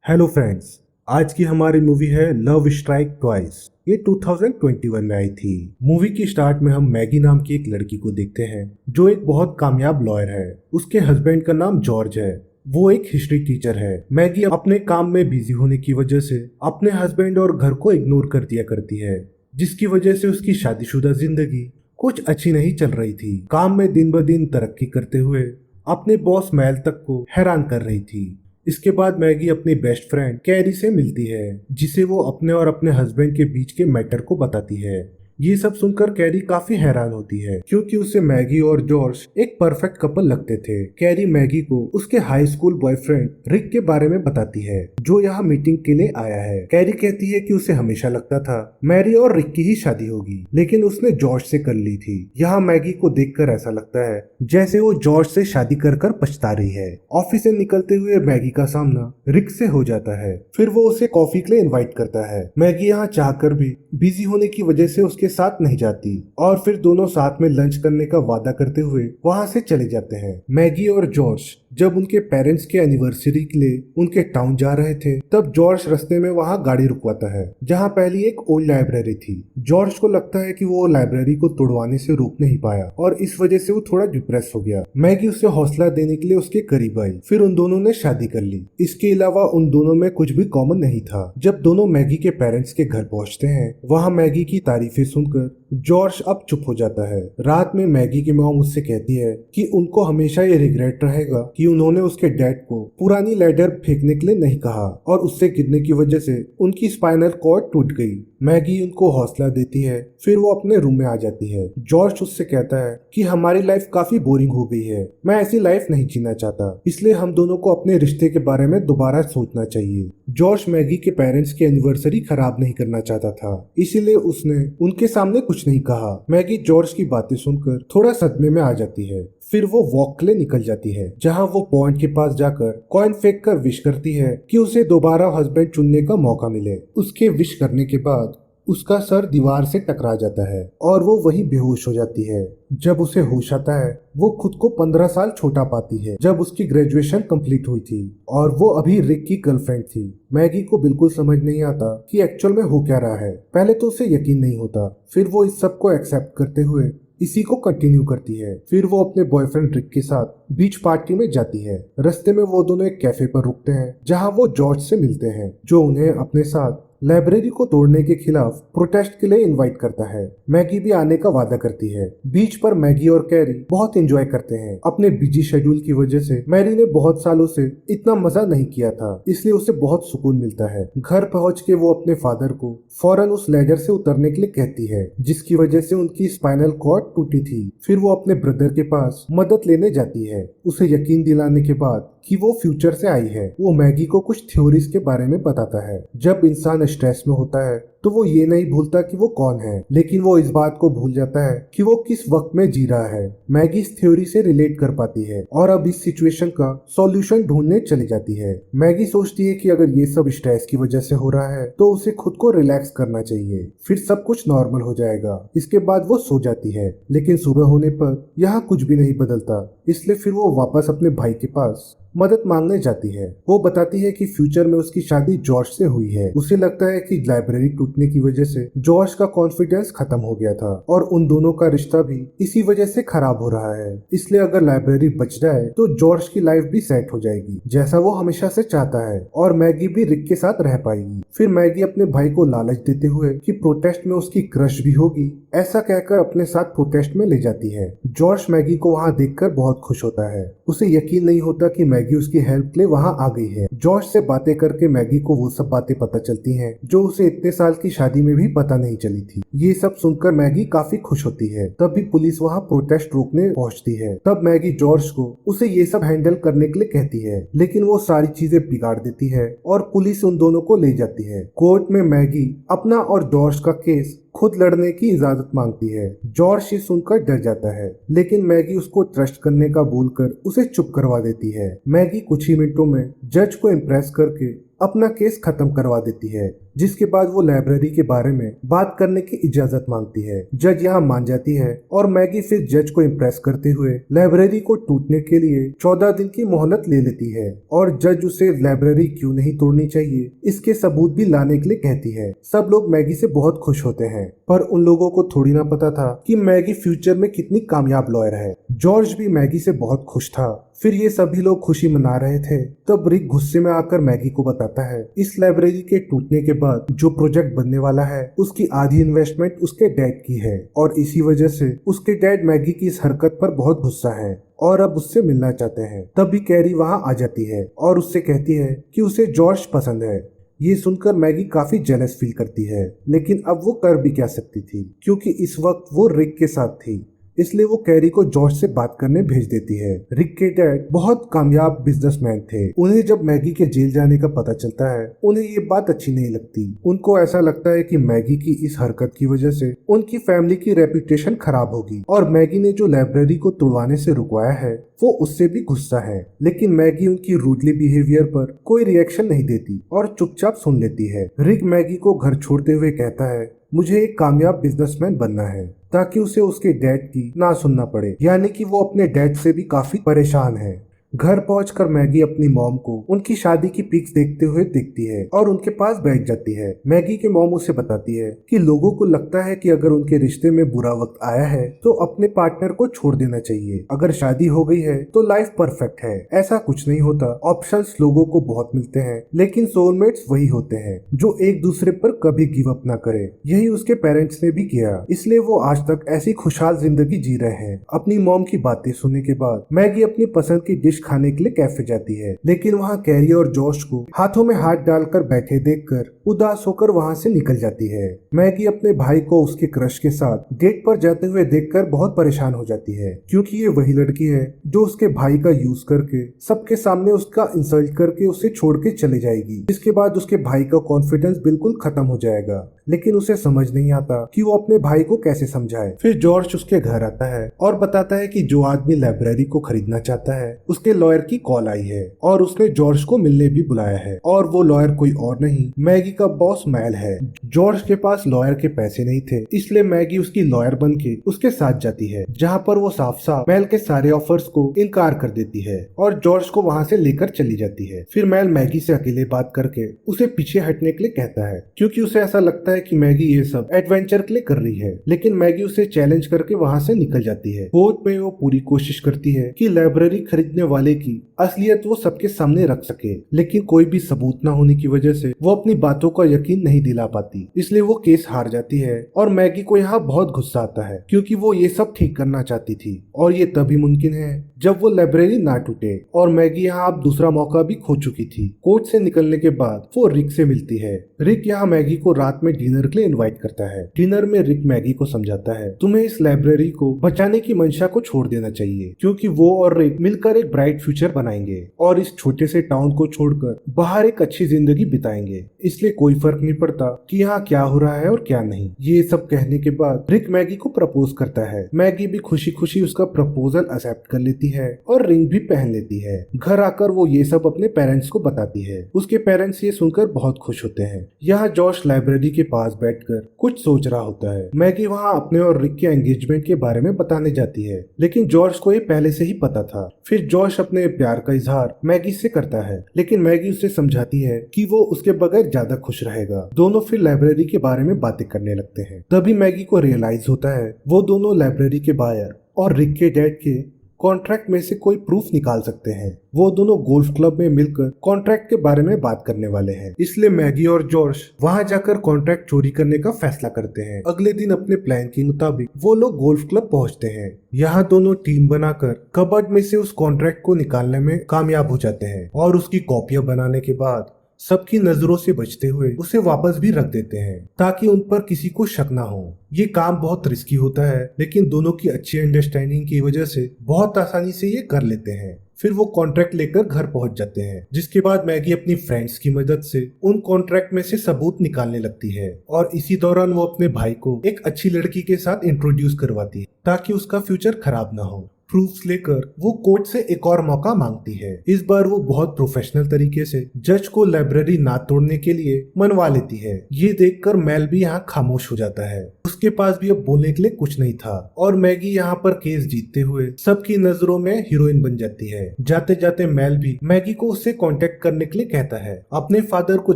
Hello friends. आज की हमारी मूवी है लव स्ट्राइक ट्वाइस। ये 2021 में आई थी। मूवी की स्टार्ट में हम मैगी नाम की एक लड़की को देखते हैं जो एक बहुत कामयाब लॉयर है। उसके हस्बैंड का नाम जॉर्ज है। वो एक हिस्ट्री टीचर है। मैगी अपने काम में बिजी होने की वजह से अपने हस्बैंड और घर को इग्नोर कर दिया करती है, जिसकी वजह से उसकी शादीशुदा जिंदगी कुछ अच्छी नहीं चल रही थी। काम में दिन ब दिन तरक्की करते हुए अपने बॉस मैल तक को हैरान कर रही थी। इसके बाद मैगी अपनी बेस्ट फ्रेंड कैरी से मिलती है, जिसे वो अपने और अपने हस्बैंड के बीच के मैटर को बताती है। ये सब सुनकर कैरी काफी हैरान होती है, क्योंकि उसे मैगी और जॉर्ज एक परफेक्ट कपल लगते थे। कैरी मैगी को उसके हाई स्कूल बॉयफ्रेंड रिक के बारे में बताती है, जो यहाँ मीटिंग के लिए आया है। कैरी कहती है कि उसे हमेशा लगता था मैरी और रिक की ही शादी होगी, लेकिन उसने जॉर्ज से कर ली थी। यहाँ मैगी को देखकर ऐसा लगता है जैसे वो जॉर्ज से शादी कर कर पछता रही है। ऑफिस से निकलते हुए मैगी का सामना रिक से हो जाता है। फिर वो उसे कॉफी के लिए इनवाइट करता है। मैगी यहाँ चाहकर भी बिजी होने की वजह से उसके साथ नहीं जाती, और फिर दोनों साथ में लंच करने का वादा करते हुए वहाँ से चले जाते हैं। मैगी और जॉर्ज जब उनके पेरेंट्स के एनिवर्सरी के लिए उनके टाउन जा रहे थे, तब जॉर्ज रास्ते में वहाँ गाड़ी रुकवाता है, जहाँ पहले एक ओल्ड लाइब्रेरी थी। जॉर्ज को लगता है कि वो लाइब्रेरी को तोड़वाने से रोक नहीं पाया, और इस वजह से वो थोड़ा डिप्रेस हो गया। मैगी उसे हौसला देने के लिए उसके करीब आई। फिर उन दोनों ने शादी कर ली। इसके अलावा उन दोनों में कुछ भी कॉमन नहीं था। जब दोनों मैगी के पेरेंट्स के घर पहुँचते हैं, वहाँ मैगी की तारीफें सुनकर जॉर्ज अब चुप हो जाता है। रात में मैगी की मॉम उससे कहती है कि उनको हमेशा ये रिग्रेट रहेगा कि उन्होंने उसके डैड को पुरानी लैडर फेंकने के लिए नहीं कहा, और उससे गिरने की वजह से उनकी स्पाइनल कॉर्ड टूट गई। मैगी उनको हौसला देती है। फिर वो अपने रूम में आ जाती है। जॉर्ज उससे कहता है कि हमारी लाइफ काफी बोरिंग हो गई है, मैं ऐसी लाइफ नहीं जीना चाहता, इसलिए हम दोनों को अपने रिश्ते के बारे में दोबारा सोचना चाहिए। जॉर्ज मैगी के पेरेंट्स की एनिवर्सरी खराब नहीं करना चाहता था, इसीलिए उसने उनके सामने कुछ नहीं कहा। मैगी जॉर्ज की बातें सुनकर थोड़ा सदमे में आ जाती है। फिर वो वॉक के लिए निकल जाती है, जहाँ वो पॉइंट के पास जाकर कॉइन फेंक कर विश करती है कि उसे दोबारा हस्बैंड चुनने का मौका मिले। उसके विश करने के बाद उसका सर दीवार से टकरा जाता है और वो वहीं बेहोश हो जाती है। जब उसे होश आता है, वो खुद को 15 साल छोटा पाती है, जब उसकी ग्रेजुएशन कंप्लीट हुई थी, और वो अभी रिक की गर्लफ्रेंड थी। मैगी को बिल्कुल समझ नहीं आता कि एक्चुअल में हो क्या रहा है। पहले तो उसे यकीन नहीं होता, फिर वो इस सब को एक्सेप्ट करते हुए इसी को कंटिन्यू करती है। फिर वो अपने बॉयफ्रेंड रिक के साथ बीच पार्टी में जाती है। रास्ते में वो दोनों एक कैफे पर रुकते हैं, जहां वो जॉर्ज से मिलते हैं, जो उन्हें अपने साथ लाइब्रेरी को तोड़ने के खिलाफ प्रोटेस्ट के लिए इनवाइट करता है। मैगी भी आने का वादा करती है। बीच पर मैगी और कैरी बहुत एंजॉय करते हैं। अपने बिजी शेड्यूल की वजह से मैरी ने बहुत सालों से इतना मजा नहीं किया था, इसलिए उसे बहुत सुकून मिलता है। घर पहुंच के वो अपने फादर को फौरन उस लेडर से उतरने के लिए कहती है, जिसकी वजह से उनकी स्पाइनल कॉर्ड टूटी थी। फिर वो अपने ब्रदर के पास मदद लेने जाती है, उसे यकीन दिलाने के बाद कि वो फ्यूचर से आई है। वो मैगी को कुछ थ्योरीज के बारे में बताता है। जब इंसान स्ट्रेस में होता है तो वो ये नहीं भूलता कि वो कौन है, लेकिन वो इस बात को भूल जाता है कि वो किस वक्त में जी रहा है। मैगी इस थ्योरी से रिलेट कर पाती है और अब इस सिचुएशन का सॉल्यूशन ढूंढने चली जाती है। मैगी सोचती है कि अगर ये सब स्ट्रेस की वजह से हो रहा है तो उसे खुद को रिलैक्स करना चाहिए, फिर सब कुछ नॉर्मल हो जाएगा। इसके बाद वो सो जाती है, लेकिन सुबह होने पर यहाँ कुछ भी नहीं बदलता, इसलिए फिर वो वापस अपने भाई के पास मदद मांगने जाती है। वो बताती है कि फ्यूचर में उसकी शादी जॉर्ज से हुई है। उसे लगता है कि लाइब्रेरी टूटने की वजह से जॉर्ज का कॉन्फिडेंस खत्म हो गया था, और उन दोनों का रिश्ता भी इसी वजह से खराब हो रहा है। इसलिए अगर लाइब्रेरी बच जाए तो जॉर्ज की लाइफ भी सेट हो जाएगी, जैसा वो हमेशा से चाहता है, और मैगी भी रिक के साथ रह पाएगी। फिर मैगी अपने भाई को लालच देते हुए कि प्रोटेस्ट में उसकी क्रश भी होगी, ऐसा कहकर अपने साथ प्रोटेस्ट में ले जाती है। जॉर्ज मैगी को वहाँ देखकर बहुत खुश होता है। उसे यकीन नहीं होता कि मैगी उसकी हेल्प के लिए वहाँ आ गई है। जॉर्ज से बातें करके मैगी को वो सब बातें पता चलती हैं जो उसे इतने साल की शादी में भी पता नहीं चली थी। ये सब सुनकर मैगी काफी खुश होती है। तभी पुलिस वहाँ प्रोटेस्ट रोकने पहुँचती है। तब मैगी जॉर्ज को उसे ये सब हैंडल करने के लिए कहती है, लेकिन वो सारी चीजें बिगाड़ देती है और पुलिस उन दोनों को ले जाती है। कोर्ट में मैगी अपना और जॉर्ज का केस खुद लड़ने की इजाजत मांगती है। जॉर्ज ये सुनकर डर जाता है, लेकिन मैगी उसको ट्रस्ट करने का बोलकर उसे चुप करवा देती है। मैगी कुछ ही मिनटों में जज को इम्प्रेस करके अपना केस खत्म करवा देती है। जिसके बाद वो लाइब्रेरी के बारे में बात करने की इजाजत मांगती है। जज यहाँ मान जाती है और मैगी फिर जज को इम्प्रेस करते हुए लाइब्रेरी को टूटने के लिए 14 दिन की मोहलत ले लेती है और जज उसे लाइब्रेरी क्यों नहीं तोड़नी चाहिए इसके सबूत भी लाने के लिए कहती है। सब लोग मैगी से बहुत खुश होते हैं, पर उन लोगों को थोड़ी ना पता था कि मैगी फ्यूचर में कितनी कामयाब लॉयर है। जॉर्ज भी मैगी से बहुत खुश था। फिर ये सभी लोग खुशी मना रहे थे, तब रिक गुस्से में आकर मैगी को बताता है इस लाइब्रेरी के टूटने के बाद जो प्रोजेक्ट बनने वाला है उसकी आधी इन्वेस्टमेंट उसके डैड की है और इसी वजह से उसके डैड मैगी की इस हरकत पर बहुत गुस्सा है और अब उससे मिलना चाहते हैं। तभी कैरी वहाँ आ जाती है और उससे कहती है कि उसे जॉर्ज पसंद है। ये सुनकर मैगी काफी जेलस फील करती है, लेकिन अब वो कर भी क्या सकती थी क्योंकि इस वक्त वो रिक के साथ थी, इसलिए वो कैरी को जॉर्ज से बात करने भेज देती है। रिक के डैड बहुत कामयाब बिजनेसमैन थे। उन्हें जब मैगी के जेल जाने का पता चलता है उन्हें ये बात अच्छी नहीं लगती। उनको ऐसा लगता है कि मैगी की इस हरकत की वजह से उनकी फैमिली की रेपुटेशन खराब होगी और मैगी ने जो लाइब्रेरी को तोड़वाने से रुकवाया है वो उससे भी गुस्सा है। लेकिन मैगी उनकी रूडली बिहेवियर पर कोई रिएक्शन नहीं देती और चुपचाप सुन लेती है। रिक मैगी को घर छोड़ते हुए कहता है मुझे एक कामयाब बिजनेसमैन बनना है ताकि उसे उसके डैड की ना सुनना पड़े, यानी कि वो अपने डैड से भी काफी परेशान है। घर पहुंचकर मैगी अपनी मॉम को उनकी शादी की पिक्स देखते हुए देखती है और उनके पास बैठ जाती है। मैगी के मॉम उसे बताती है कि लोगों को लगता है कि अगर उनके रिश्ते में बुरा वक्त आया है तो अपने पार्टनर को छोड़ देना चाहिए, अगर शादी हो गई है तो लाइफ परफेक्ट है। ऐसा कुछ नहीं होता, ऑप्शंस लोगों को बहुत मिलते हैं लेकिन सोलमेट्स वही होते हैं जो एक दूसरे पर कभी गिव अप ना करे। यही उसके पेरेंट्स ने भी किया, इसलिए वो आज तक ऐसी खुशहाल जिंदगी जी रहे हैं। अपनी मॉम की बातें सुनने के बाद मैगी अपनी पसंद की डिश खाने के लिए कैफे जाती है, लेकिन वहाँ कैरी और जॉश को हाथों में हाथ डालकर बैठे देखकर उदास होकर वहाँ से निकल जाती है। मैगी अपने भाई को उसके क्रश के साथ डेट पर जाते हुए देखकर बहुत परेशान हो जाती है क्योंकि ये वही लड़की है जो उसके भाई का यूज करके सबके सामने उसका इंसल्ट करके उसे छोड़ के चले जाएगी। इसके बाद उसके भाई का कॉन्फिडेंस बिल्कुल खत्म हो जाएगा, लेकिन उसे समझ नहीं आता कि वो अपने भाई को कैसे समझाए। फिर जॉर्ज उसके घर आता है और बताता है कि जो आदमी लाइब्रेरी को खरीदना चाहता है उसके लॉयर की कॉल आई है और उसने जॉर्ज को मिलने भी बुलाया है और वो लॉयर कोई और नहीं मैगी का बॉस मैल है। जॉर्ज के पास लॉयर के पैसे नहीं थे, इसलिए मैगी उसकी लॉयर बन के उसके साथ जाती है, जहाँ पर वो साफ साफ मैल के सारे ऑफर्स को इनकार कर देती है और जॉर्ज को वहाँ से लेकर चली जाती है। फिर मैल मैगी से अकेले बात करके उसे पीछे हटने के लिए कहता है क्योंकि उसे ऐसा लगता है कि मैगी ये सब एडवेंचर के लिए कर रही है, लेकिन मैगी उसे चैलेंज करके वहाँ से निकल जाती है। कोर्ट में वो पूरी कोशिश करती है कि लाइब्रेरी खरीदने वाले की असलियत वो सबके सामने रख सके, लेकिन कोई भी सबूत न होने की वजह से वो अपनी बातों का यकीन नहीं दिला पाती, इसलिए वो केस हार जाती है और मैगी को यहाँ बहुत गुस्सा आता है क्योंकि वो ये सब ठीक करना चाहती थी और ये तभी मुमकिन है जब वो लाइब्रेरी ना टूटे। और मैगी यहाँ अब दूसरा मौका भी खो चुकी थी। कोर्ट से निकलने के बाद वो रिक से मिलती है। रिक यहाँ मैगी को रात में डिनर के लिए इनवाइट करता है। डिनर में रिक मैगी को समझाता है तुम्हें इस लाइब्रेरी को बचाने की मंशा को छोड़ देना चाहिए क्योंकि वो और रिक मिलकर एक ब्राइट फ्यूचर बनाएंगे और इस छोटे से टाउन को छोड़कर बाहर एक अच्छी जिंदगी बिताएंगे, इसलिए कोई फर्क नहीं पड़ता कि यहाँ क्या हो रहा है और क्या नहीं। ये सब कहने के बाद रिक मैगी को प्रपोज करता है। मैगी भी खुशी खुशी उसका प्रपोजल एक्सेप्ट कर लेती है और रिंग भी पहन लेती है। घर आकर वो ये सब अपने पेरेंट्स को बताती है। उसके पेरेंट्स ये सुनकर बहुत खुश होते हैं। यहाँ जॉश लाइब्रेरी के पास बैठकर कुछ सोच रहा होता है। मैगी वहाँ अपने और रिक के एंगेजमेंट के बारे में बताने जाती है, लेकिन जॉर्ज को ये पहले से ही पता था। फिर जॉश अपने प्यार का इजहार मैगी से करता है, लेकिन मैगी उसे समझाती है कि वो उसके बगैर ज्यादा खुश रहेगा। दोनों फिर लाइब्रेरी के बारे में बातें करने लगते हैं। तभी मैगी को रियलाइज होता है वो दोनों लाइब्रेरी के बायर और रिक के डैड के कॉन्ट्रैक्ट में से कोई प्रूफ निकाल सकते हैं। वो दोनों गोल्फ क्लब में मिलकर कॉन्ट्रैक्ट के बारे में बात करने वाले हैं, इसलिए मैगी और जॉर्ज वहां जाकर कॉन्ट्रैक्ट चोरी करने का फैसला करते हैं। अगले दिन अपने प्लान के मुताबिक वो लोग गोल्फ क्लब पहुंचते हैं। यहाँ दोनों टीम बनाकर कबर्ड में से उस कॉन्ट्रैक्ट को निकालने में कामयाब हो जाते हैं और उसकी कॉपियां बनाने के बाद सबकी नजरों से बचते हुए उसे वापस भी रख देते हैं ताकि उन पर किसी को शक ना हो। ये काम बहुत रिस्की होता है, लेकिन दोनों की अच्छी अंडरस्टैंडिंग की वजह से बहुत आसानी से ये कर लेते हैं। फिर वो कॉन्ट्रैक्ट लेकर घर पहुंच जाते हैं, जिसके बाद मैगी अपनी फ्रेंड्स की मदद से उन कॉन्ट्रैक्ट में से सबूत निकालने लगती है और इसी दौरान वो अपने भाई को एक अच्छी लड़की के साथ इंट्रोड्यूस करवाती है ताकि उसका फ्यूचर खराब ना हो। प्रूफ्स लेकर वो कोर्ट से एक और मौका मांगती है। इस बार वो बहुत प्रोफेशनल तरीके से जज को लाइब्रेरी ना तोड़ने के लिए मनवा लेती है। ये देखकर मेल भी यहाँ खामोश हो जाता है। उसके पास भी अब बोलने के लिए कुछ नहीं था और मैगी यहाँ पर केस जीतते हुए सबकी नजरों में हीरोइन बन जाती है। जाते जाते मेल भी मैगी को उससे कांटेक्ट करने के लिए कहता है। अपने फादर को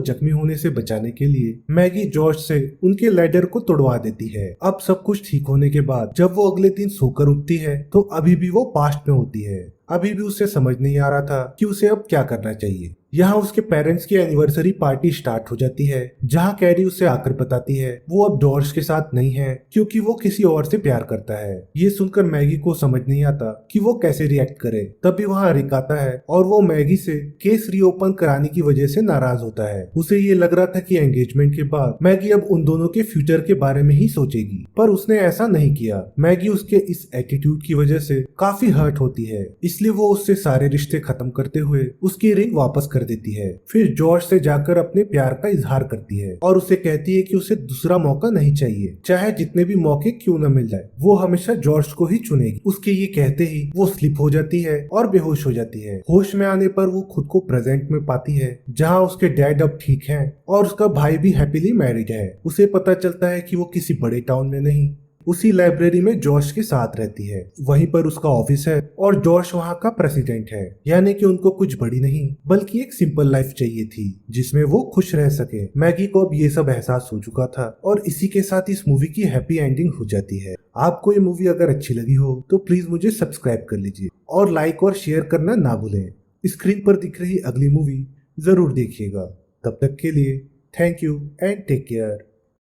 जख्मी होने से बचाने के लिए मैगी जॉर्ज से उनके लैडर को तोड़वा देती है। अब सब कुछ ठीक होने के बाद जब वो अगले दिन सोकर उठती है तो अभी भी वो पास्ट में होती है। अभी भी उसे समझ नहीं आ रहा था कि उसे अब क्या करना चाहिए। यहाँ उसके पेरेंट्स की एनिवर्सरी पार्टी स्टार्ट हो जाती है, जहाँ कैरी उसे आकर बताती है वो अब जॉर्ज के साथ नहीं है क्योंकि वो किसी और से प्यार करता है। ये सुनकर मैगी को समझ नहीं आता कि वो कैसे रिएक्ट करे। तभी वहाँ रिक आता है और वो मैगी से केस रीओपन कराने की वजह से नाराज होता है। उसे ये लग रहा था कि एंगेजमेंट के बाद मैगी अब उन दोनों के फ्यूचर के बारे में ही सोचेगी, पर उसने ऐसा नहीं किया। मैगी उसके इस एटीट्यूड की वजह से काफी हर्ट होती है, इसलिए वो उससे सारे रिश्ते खत्म करते हुए उसकी रिंग वापस कर देती है। फिर जॉर्ज से जाकर अपने प्यार का इजहार करती है और उसे कहती है कि उसे दूसरा मौका नहीं चाहिए, चाहे जितने भी मौके क्यों न मिल जाए वो हमेशा जॉर्ज को ही चुनेगी। उसके ये कहते ही वो स्लिप हो जाती है और बेहोश हो जाती है। होश में आने पर वो खुद को प्रेजेंट में पाती है, जहाँ उसके डैड अब ठीक हैं और उसका भाई भी हैप्पीली मैरिड है। उसे पता चलता है कि वो किसी बड़े टाउन में नहीं, उसी लाइब्रेरी में जॉर्ज के साथ रहती है। वहीं पर उसका ऑफिस है और जॉर्ज वहाँ का प्रेसिडेंट है। यानी कि उनको कुछ बड़ी नहीं बल्कि एक सिंपल लाइफ चाहिए थी जिसमें वो खुश रह सके। मैगी को अब ये सब एहसास हो चुका था और इसी के साथ इस मूवी की हैप्पी एंडिंग हो जाती है। आपको ये मूवी अगर अच्छी लगी हो तो प्लीज मुझे सब्सक्राइब कर लीजिए और लाइक और शेयर करना ना भूलें। स्क्रीन पर दिख रही अगली मूवी जरूर देखिएगा। तब तक के लिए thank you and take care.